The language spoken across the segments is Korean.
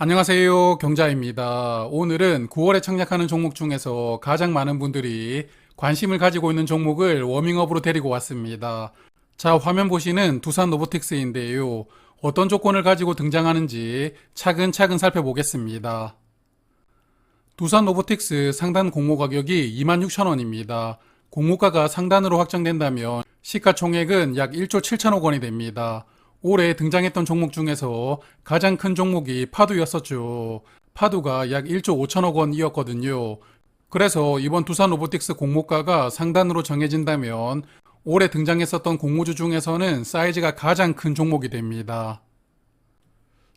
안녕하세요. 경자입니다. 오늘은 9월에 창략하는 종목 중에서 가장 많은 분들이 관심을 가지고 있는 종목을 워밍업으로 데리고 왔습니다. 자, 화면 보시는 두산 로보틱스인데요. 어떤 조건을 가지고 등장하는지 차근차근 살펴보겠습니다. 두산 로보틱스 상단 공모 가격이 26,000원입니다. 공모가가 상단으로 확정된다면 시가총액은 약 1조 7천억 원이 됩니다. 올해 등장했던 종목 중에서 가장 큰 종목이 파두였었죠. 파두가 약 1조 5천억 원이었거든요. 그래서 이번 두산 로보틱스 공모가가 상단으로 정해진다면 올해 등장했었던 공모주 중에서는 사이즈가 가장 큰 종목이 됩니다.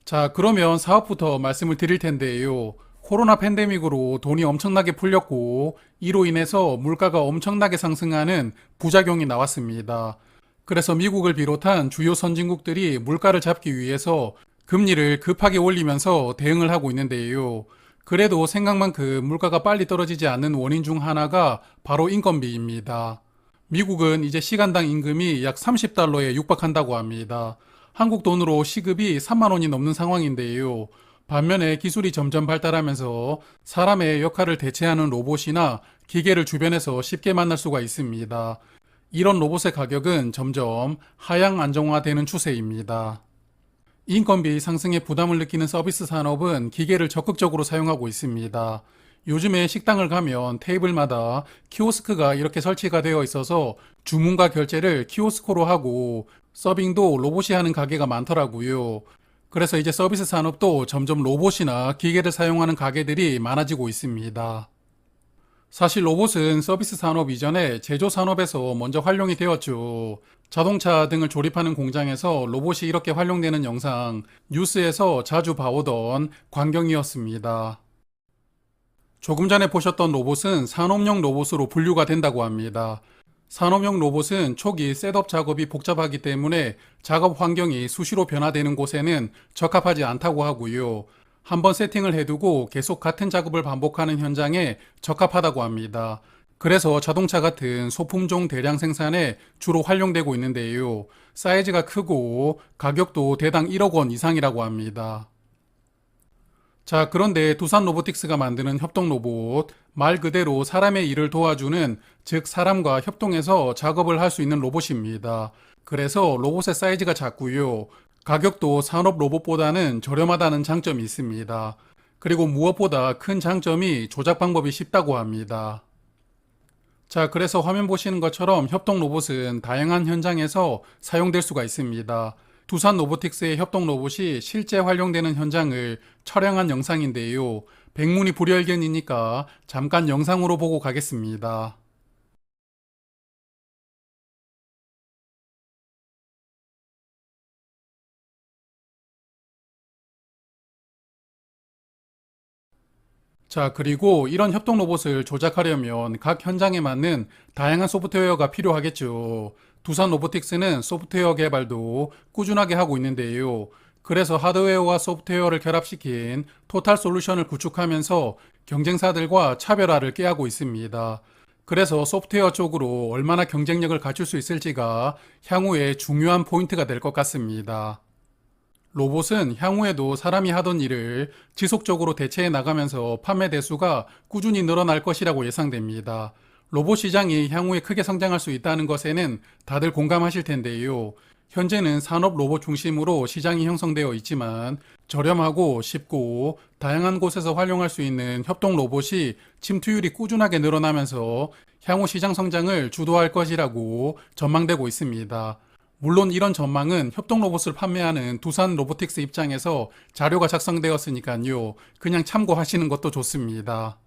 자, 그러면 사업부터 말씀을 드릴 텐데요. 코로나 팬데믹으로 돈이 엄청나게 풀렸고 이로 인해서 물가가 엄청나게 상승하는 부작용이 나왔습니다. 그래서 미국을 비롯한 주요 선진국들이 물가를 잡기 위해서 금리를 급하게 올리면서 대응을 하고 있는데요. 그래도 생각만큼 물가가 빨리 떨어지지 않는 원인 중 하나가 바로 인건비입니다. 미국은 이제 시간당 임금이 약 30달러에 육박한다고 합니다. 한국 돈으로 시급이 3만 원이 넘는 상황인데요. 반면에 기술이 점점 발달하면서 사람의 역할을 대체하는 로봇이나 기계를 주변에서 쉽게 만날 수가 있습니다. 이런 로봇의 가격은 점점 하향 안정화되는 추세입니다. 인건비 상승에 부담을 느끼는 서비스 산업은 기계를 적극적으로 사용하고 있습니다. 요즘에 식당을 가면 테이블마다 키오스크가 이렇게 설치가 되어 있어서 주문과 결제를 키오스크로 하고 서빙도 로봇이 하는 가게가 많더라고요. 그래서 이제 서비스 산업도 점점 로봇이나 기계를 사용하는 가게들이 많아지고 있습니다. 사실 로봇은 서비스 산업 이전에 제조 산업에서 먼저 활용이 되었죠. 자동차 등을 조립하는 공장에서 로봇이 이렇게 활용되는 영상 뉴스에서 자주 봐오던 광경이었습니다. 조금 전에 보셨던 로봇은 산업용 로봇으로 분류가 된다고 합니다. 산업용 로봇은 초기 셋업 작업이 복잡하기 때문에 작업 환경이 수시로 변화되는 곳에는 적합하지 않다고 하고요. 한번 세팅을 해두고 계속 같은 작업을 반복하는 현장에 적합하다고 합니다. 그래서 자동차 같은 소품종 대량 생산에 주로 활용되고 있는데요. 사이즈가 크고 가격도 대당 1억 원 이상이라고 합니다. 자, 그런데 두산 로보틱스가 만드는 협동 로봇, 말 그대로 사람의 일을 도와주는, 즉 사람과 협동해서 작업을 할 수 있는 로봇입니다. 그래서 로봇의 사이즈가 작고요. 가격도 산업 로봇보다는 저렴하다는 장점이 있습니다. 그리고 무엇보다 큰 장점이 조작 방법이 쉽다고 합니다. 자, 그래서 화면 보시는 것처럼 협동 로봇은 다양한 현장에서 사용될 수가 있습니다. 두산 로보틱스의 협동 로봇이 실제 활용되는 현장을 촬영한 영상인데요. 백문이 불여일견이니까 잠깐 영상으로 보고 가겠습니다. 자, 그리고 이런 협동 로봇을 조작하려면 각 현장에 맞는 다양한 소프트웨어가 필요하겠죠. 두산 로보틱스는 소프트웨어 개발도 꾸준하게 하고 있는데요. 그래서 하드웨어와 소프트웨어를 결합시킨 토탈 솔루션을 구축하면서 경쟁사들과 차별화를 꾀하고 있습니다. 그래서 소프트웨어 쪽으로 얼마나 경쟁력을 갖출 수 있을지가 향후에 중요한 포인트가 될 것 같습니다. 로봇은 향후에도 사람이 하던 일을 지속적으로 대체해 나가면서 판매 대수가 꾸준히 늘어날 것이라고 예상됩니다. 로봇 시장이 향후에 크게 성장할 수 있다는 것에는 다들 공감하실 텐데요. 현재는 산업 로봇 중심으로 시장이 형성되어 있지만 저렴하고 쉽고 다양한 곳에서 활용할 수 있는 협동 로봇이 침투율이 꾸준하게 늘어나면서 향후 시장 성장을 주도할 것이라고 전망되고 있습니다. 물론 이런 전망은 협동 로봇을 판매하는 두산 로보틱스 입장에서 자료가 작성되었으니까요. 그냥 참고하시는 것도 좋습니다.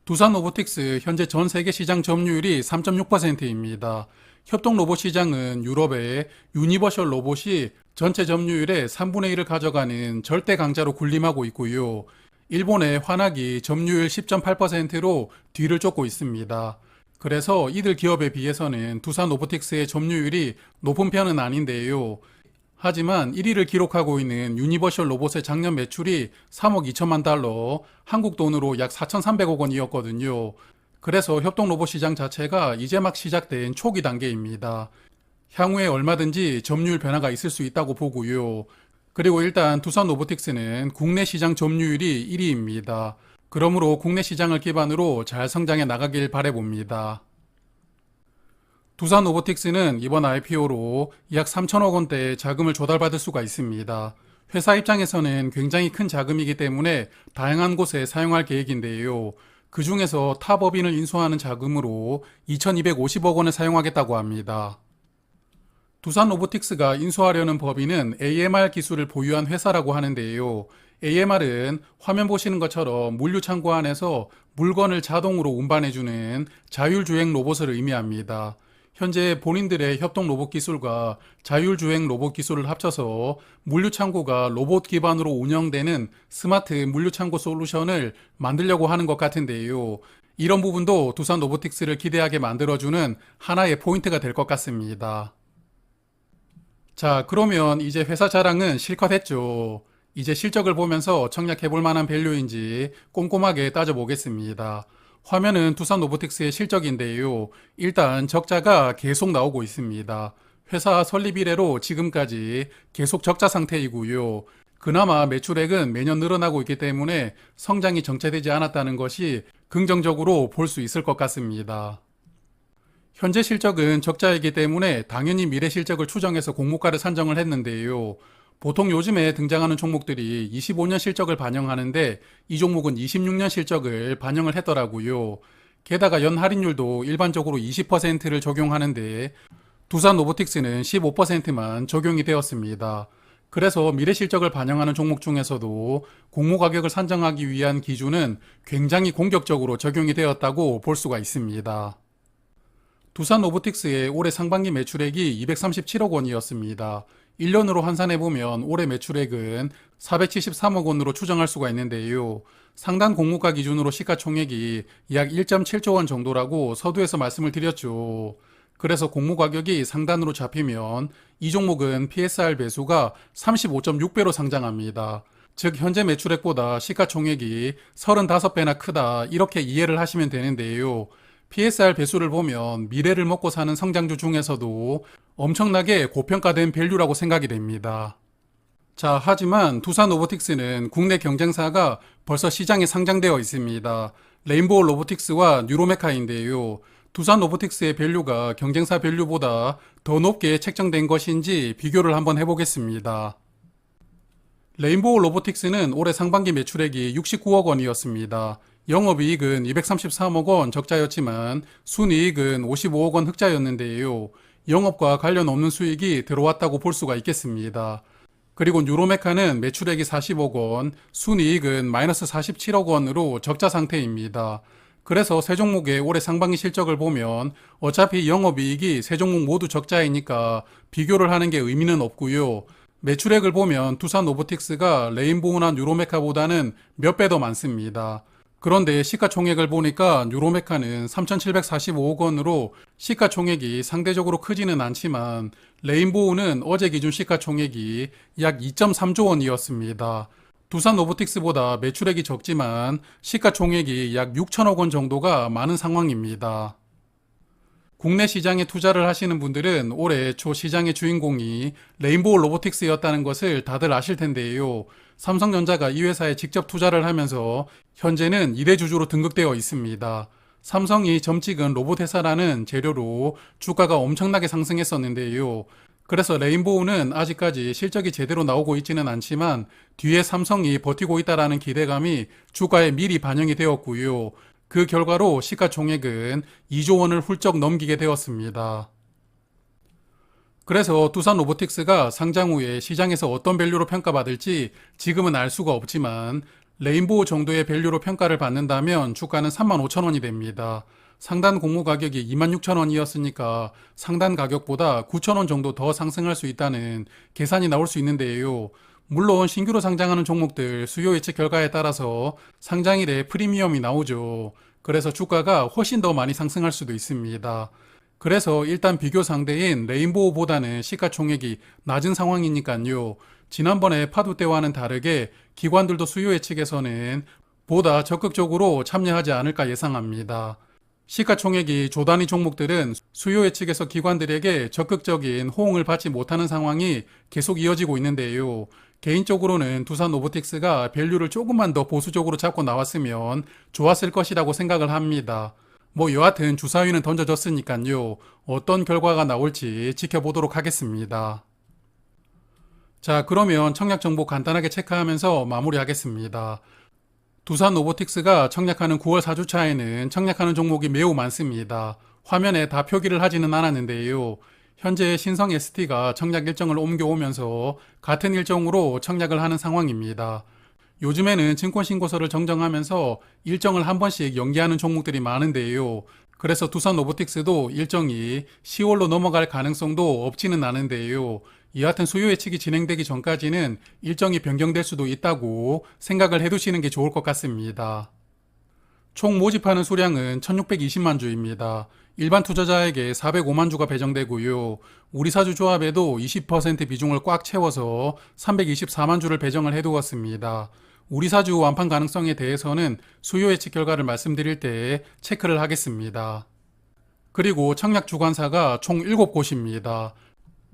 두산 로보틱스 현재 전 세계 시장 점유율이 3.6%입니다. 협동 로봇 시장은 유럽의 유니버셜 로봇이 전체 점유율의 3분의 1을 가져가는 절대 강자로 군림하고 있고요. 일본의 환학이 점유율 10.8%로 뒤를 쫓고 있습니다. 그래서 이들 기업에 비해서는 두산 로보틱스의 점유율이 높은 편은 아닌데요. 하지만 1위를 기록하고 있는 유니버셜 로봇의 작년 매출이 3억 2천만 달러, 한국 돈으로 약 4,300억 원이었거든요. 그래서 협동 로봇 시장 자체가 이제 막 시작된 초기 단계입니다. 향후에 얼마든지 점유율 변화가 있을 수 있다고 보고요. 그리고 일단 두산 로보틱스는 국내 시장 점유율이 1위입니다. 그러므로 국내 시장을 기반으로 잘 성장해 나가길 바라봅니다. 두산 로보틱스는 이번 IPO로 약 3천억 원대의 자금을 조달받을 수가 있습니다. 회사 입장에서는 굉장히 큰 자금이기 때문에 다양한 곳에 사용할 계획인데요. 그 중에서 타 법인을 인수하는 자금으로 2,250억 원을 사용하겠다고 합니다. 두산 로보틱스가 인수하려는 법인은 AMR 기술을 보유한 회사라고 하는데요. AMR은 화면 보시는 것처럼 물류 창고 안에서 물건을 자동으로 운반해주는 자율주행 로봇을 의미합니다. 현재 본인들의 협동 로봇 기술과 자율주행 로봇 기술을 합쳐서 물류 창고가 로봇 기반으로 운영되는 스마트 물류 창고 솔루션을 만들려고 하는 것 같은데요. 이런 부분도 두산 로보틱스를 기대하게 만들어주는 하나의 포인트가 될 것 같습니다. 자, 그러면 이제 회사 자랑은 실컷 했죠. 이제 실적을 보면서 청약해 볼 만한 밸류인지 꼼꼼하게 따져보겠습니다. 화면은 두산 로보틱스의 실적인데요. 일단 적자가 계속 나오고 있습니다. 회사 설립 이래로 지금까지 계속 적자 상태이고요. 그나마 매출액은 매년 늘어나고 있기 때문에 성장이 정체되지 않았다는 것이 긍정적으로 볼 수 있을 것 같습니다. 현재 실적은 적자이기 때문에 당연히 미래 실적을 추정해서 공모가를 산정을 했는데요. 보통 요즘에 등장하는 종목들이 25년 실적을 반영하는데 이 종목은 26년 실적을 반영을 했더라고요. 게다가 연 할인율도 일반적으로 20%를 적용하는데 두산 로보틱스는 15%만 적용이 되었습니다. 그래서 미래 실적을 반영하는 종목 중에서도 공모 가격을 산정하기 위한 기준은 굉장히 공격적으로 적용이 되었다고 볼 수가 있습니다. 두산 로보틱스의 올해 상반기 매출액이 237억 원이었습니다. 1년으로 환산해보면 올해 매출액은 473억 원으로 추정할 수가 있는데요. 상단 공모가 기준으로 시가총액이 약 1.7조 원 정도라고 서두에서 말씀을 드렸죠. 그래서 공모 가격이 상단으로 잡히면 이 종목은 PSR 배수가 35.6배로 상장합니다. 즉 현재 매출액보다 시가총액이 35배나 크다 이렇게 이해를 하시면 되는데요. PSR 배수를 보면 미래를 먹고 사는 성장주 중에서도 엄청나게 고평가된 밸류라고 생각이 됩니다. 자, 하지만 두산 로보틱스는 국내 경쟁사가 벌써 시장에 상장되어 있습니다. 레인보우 로보틱스와 뉴로메카인데요. 두산 로보틱스의 밸류가 경쟁사 밸류보다 더 높게 책정된 것인지 비교를 한번 해보겠습니다. 레인보우 로보틱스는 올해 상반기 매출액이 69억 원이었습니다. 영업이익은 233억 원 적자였지만 순이익은 55억 원 흑자였는데요. 영업과 관련 없는 수익이 들어왔다고 볼 수가 있겠습니다. 그리고 뉴로메카는 매출액이 40억 원, 순이익은 마이너스 47억 원으로 적자 상태입니다. 그래서 세 종목의 올해 상반기 실적을 보면 어차피 영업이익이 세 종목 모두 적자이니까 비교를 하는 게 의미는 없고요. 매출액을 보면 두산 로보틱스가 레인보우나 뉴로메카보다는 몇 배 더 많습니다. 그런데 시가총액을 보니까 뉴로메카는 3,745억 원으로 시가총액이 상대적으로 크지는 않지만 레인보우는 어제 기준 시가총액이 약 2.3조 원이었습니다. 두산 로보틱스보다 매출액이 적지만 시가총액이 약 6천억 원 정도가 많은 상황입니다. 국내 시장에 투자를 하시는 분들은 올해 초 시장의 주인공이 레인보우 로보틱스였다는 것을 다들 아실 텐데요. 삼성전자가 이 회사에 직접 투자를 하면서 현재는 2대 주주로 등극되어 있습니다. 삼성이 점 찍은 로봇 회사라는 재료로 주가가 엄청나게 상승했었는데요. 그래서 레인보우는 아직까지 실적이 제대로 나오고 있지는 않지만 뒤에 삼성이 버티고 있다라는 기대감이 주가에 미리 반영이 되었고요. 그 결과로 시가총액은 2조 원을 훌쩍 넘기게 되었습니다. 그래서 두산 로보틱스가 상장 후에 시장에서 어떤 밸류로 평가받을지 지금은 알 수가 없지만 레인보우 정도의 밸류로 평가를 받는다면 주가는 35,000원이 됩니다. 상단 공모 가격이 26,000원이었으니까 상단 가격보다 9,000원 정도 더 상승할 수 있다는 계산이 나올 수 있는데요. 물론 신규로 상장하는 종목들 수요 예측 결과에 따라서 상장일에 프리미엄이 나오죠. 그래서 주가가 훨씬 더 많이 상승할 수도 있습니다. 그래서 일단 비교 상대인 레인보우보다는 시가총액이 낮은 상황이니까요. 지난번에 파도 때와는 다르게 기관들도 수요 예측에서는 보다 적극적으로 참여하지 않을까 예상합니다. 시가총액이 조 단위 종목들은 수요 예측에서 기관들에게 적극적인 호응을 받지 못하는 상황이 계속 이어지고 있는데요. 개인적으로는 두산 로보틱스가 밸류를 조금만 더 보수적으로 잡고 나왔으면 좋았을 것이라고 생각을 합니다. 뭐 여하튼 주사위는 던져졌으니까요. 어떤 결과가 나올지 지켜보도록 하겠습니다. 자, 그러면 청약 정보 간단하게 체크하면서 마무리하겠습니다. 두산 로보틱스가 청약하는 9월 4주차에는 청약하는 종목이 매우 많습니다. 화면에 다 표기를 하지는 않았는데요. 현재 신성 ST가 청약 일정을 옮겨오면서 같은 일정으로 청약을 하는 상황입니다. 요즘에는 증권신고서를 정정하면서 일정을 한 번씩 연기하는 종목들이 많은데요. 그래서 두산 로보틱스도 일정이 10월로 넘어갈 가능성도 없지는 않은데요. 여하튼 수요 예측이 진행되기 전까지는 일정이 변경될 수도 있다고 생각을 해두시는 게 좋을 것 같습니다. 총 모집하는 수량은 1620만 주입니다. 일반 투자자에게 405만 주가 배정되고요. 우리사주 조합에도 20% 비중을 꽉 채워서 324만 주를 배정을 해두었습니다. 우리사주 완판 가능성에 대해서는 수요 예측 결과를 말씀드릴 때 체크를 하겠습니다. 그리고 청약 주관사가 총 7곳입니다.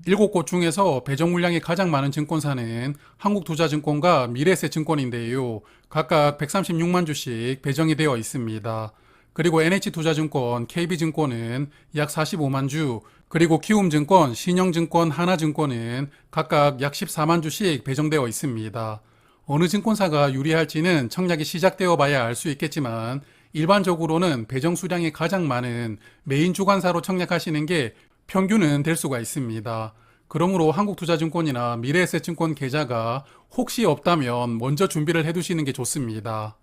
7곳 중에서 배정 물량이 가장 많은 증권사는 한국투자증권과 미래에셋증권인데요. 각각 136만 주씩 배정이 되어 있습니다. 그리고 NH투자증권, KB증권은 약 45만 주, 그리고 키움증권, 신영증권, 하나증권은 각각 약 14만 주씩 배정되어 있습니다. 어느 증권사가 유리할지는 청약이 시작되어 봐야 알 수 있겠지만 일반적으로는 배정 수량이 가장 많은 메인 주관사로 청약하시는 게 평균은 될 수가 있습니다. 그러므로 한국투자증권이나 미래에셋증권 계좌가 혹시 없다면 먼저 준비를 해두시는 게 좋습니다.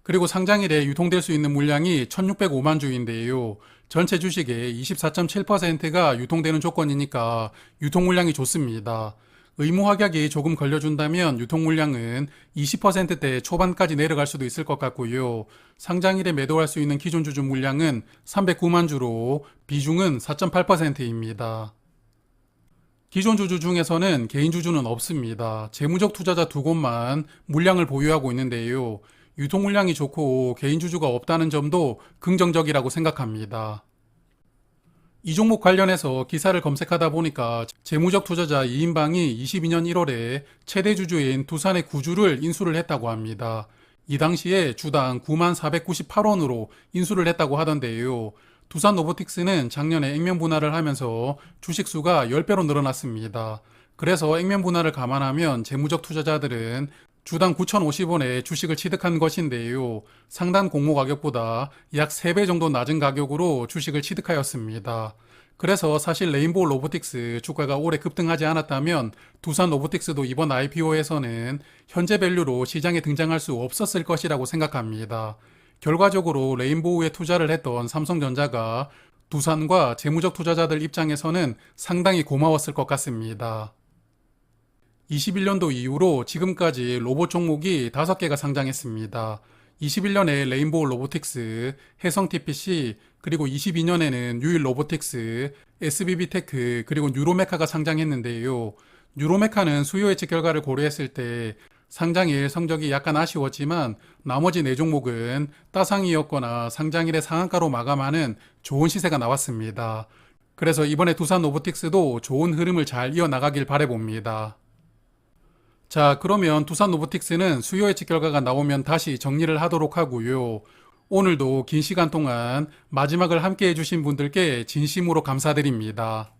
그리고 상장일에 유통될 수 있는 물량이 1605만 주인데요. 전체 주식의 24.7%가 유통되는 조건이니까 유통 물량이 좋습니다. 의무 확약이 조금 걸려준다면 유통 물량은 20%대 초반까지 내려갈 수도 있을 것 같고요. 상장일에 매도할 수 있는 기존 주주 물량은 309만 주로 비중은 4.8%입니다. 기존 주주 중에서는 개인 주주는 없습니다. 재무적 투자자 2곳만 물량을 보유하고 있는데요. 유통 물량이 좋고 개인 주주가 없다는 점도 긍정적이라고 생각합니다. 이 종목 관련해서 기사를 검색하다 보니까 재무적 투자자 이인방이 22년 1월에 최대 주주인 두산의 9주를 인수를 했다고 합니다. 이 당시에 주당 9498원으로 인수를 했다고 하던데요. 두산 로보틱스는 작년에 액면 분할을 하면서 주식 수가 10배로 늘어났습니다. 그래서 액면 분할을 감안하면 재무적 투자자들은 주당 9,050원에 주식을 취득한 것인데요. 상단 공모 가격보다 약 3배 정도 낮은 가격으로 주식을 취득하였습니다. 그래서 사실 레인보우 로보틱스 주가가 올해 급등하지 않았다면 두산 로보틱스도 이번 IPO에서는 현재 밸류로 시장에 등장할 수 없었을 것이라고 생각합니다. 결과적으로 레인보우에 투자를 했던 삼성전자가 두산과 재무적 투자자들 입장에서는 상당히 고마웠을 것 같습니다. 21년도 이후로 지금까지 로봇 종목이 5개가 상장했습니다. 21년에 레인보우 로보틱스, 해성TPC, 그리고 22년에는 뉴일 로보틱스, SBB테크, 그리고 뉴로메카가 상장했는데요. 뉴로메카는 수요 예측 결과를 고려했을 때 상장일 성적이 약간 아쉬웠지만 나머지 4종목은 따상이었거나 상장일의 상한가로 마감하는 좋은 시세가 나왔습니다. 그래서 이번에 두산 로보틱스도 좋은 흐름을 잘 이어나가길 바라봅니다. 자, 그러면 두산 로보틱스는 수요 예측 결과가 나오면 다시 정리를 하도록 하고요. 오늘도 긴 시간 동안 마지막을 함께 해주신 분들께 진심으로 감사드립니다.